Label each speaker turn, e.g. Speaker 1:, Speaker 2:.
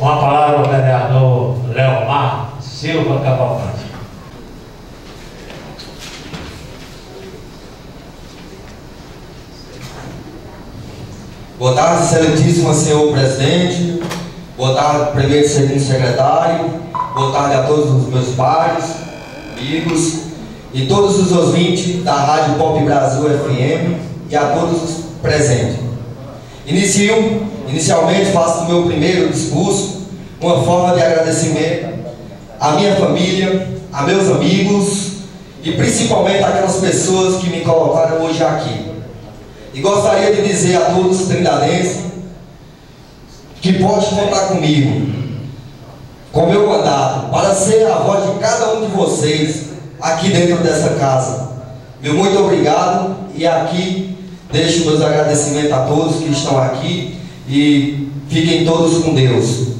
Speaker 1: Com a palavra o vereador Leomar Silva Cavalcante.
Speaker 2: Boa tarde, excelentíssimo senhor presidente. Boa tarde, primeiro e segundo secretário. Boa tarde a todos os meus pares, amigos e todos os ouvintes da Rádio Pop Brasil FM e a todos os presentes. Inicialmente faço do meu primeiro discurso uma forma de agradecimento à minha família, a meus amigos e principalmente àquelas pessoas que me colocaram hoje aqui. E gostaria de dizer a todos os trindadenses que pode contar comigo, com meu mandato, para ser a voz de cada um de vocês aqui dentro dessa casa. Meu muito obrigado e aqui deixo meus agradecimentos a todos que estão aqui e fiquem todos com Deus.